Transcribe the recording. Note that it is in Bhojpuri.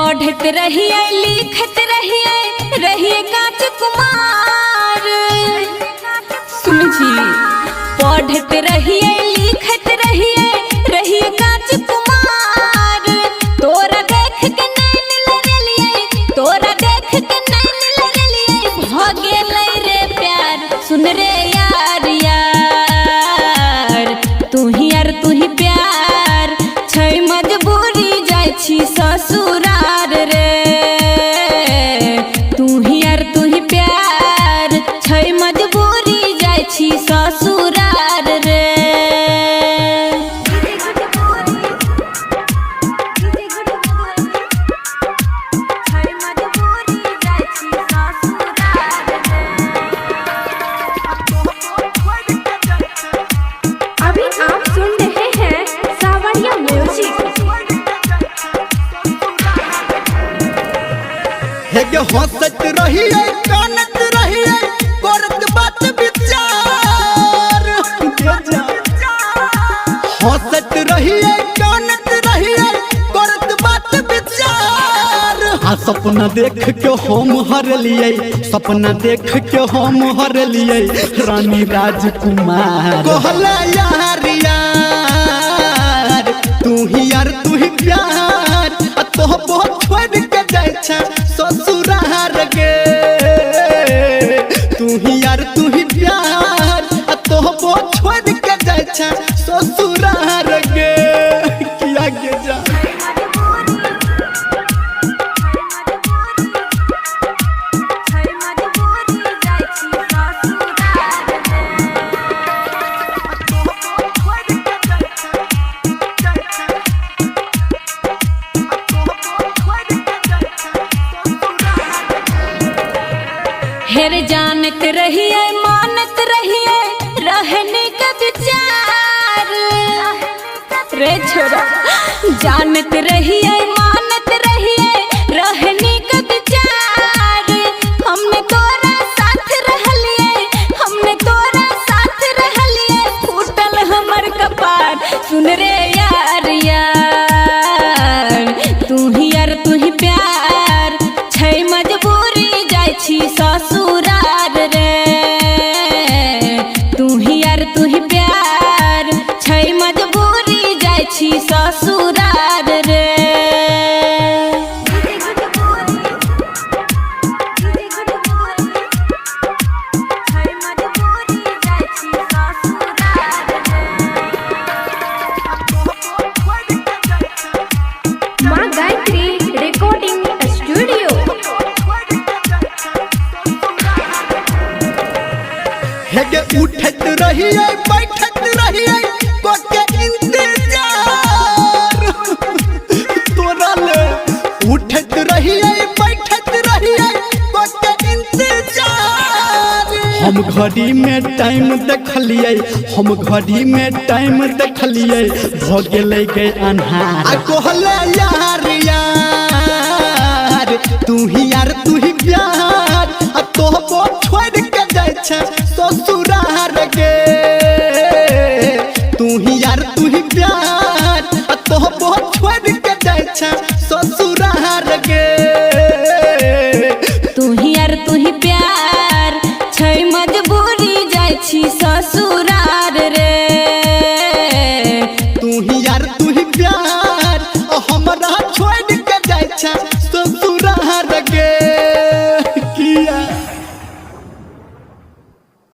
पढ़त रहिए लिखत रहिए कांच कुमार। सुनझी पढ़त रहिए लिखत रहिए कांच कुमार। तोरा देख के नैन लड़लिए, तोरा देख के नैन लड़लिए, भागे लै रे प्यार। सुन रे यार यार, तू ही यार तू ही प्यार, छै मजबूरी जाय छी ससुरार रे। तू ही यार तू ही प्यार, छै मजबूरी जाय छी ससुरार रे। अभी आप सुन रहे हैं सावरिया म्यूजिक। हंसत रहिए कानत रहिए करत बात विचार। हंसत रहिए कानत रहिए करत बात विचार। सपना देख के हम हरलिए, सपना देख के हम हरलिए रानी राजकुमार। कहला यार यार, तू ही यार तू ही प्यार, तो बहुत छोड़ के जाय छ ससुरार गे। तू ही यार तू ही प्यार, तो बहुत छोड़ के जाय छ ससुरार गे। किया गे जा हेर जानत रहिए मानत रहिए रहने का विचार रे छोरा। जानत रहिए मानत रहिए रहने का विचार। हमने तोरा साथ रहलिए, हमने तोरा साथ रहलिए, फूटल हमर कपार। सुन रे यार यार, तू ही यार तू ही प्यार, छै मजबूरी जाय छी ससुरार रे। तू ही यार तू ही प्यार, छै मजबूरी जाय छी ससुरार रे। माँ गायत्री रिकॉर्डिंग स्टूडियो। हेगे उठत रहिए बैठत रहिए कोके इंतजार। तोरा ले उठत रहिए बैठत रहिए कोके इंतजार। हम घड़ी में टाइम देखलिए, हम घड़ी में टाइम देखलिए, भ गेलै गे अन्हार। कहले यार यार, तू ही यार तू ही प्यार, तो छोड़ के जाय छ ससुरार गे। तू ही यार तू ही प्यार, तो छोड़ के जाय छ ससुरार गे। तू ही यार तू ही प्यार, छै मजबूरी जाय छी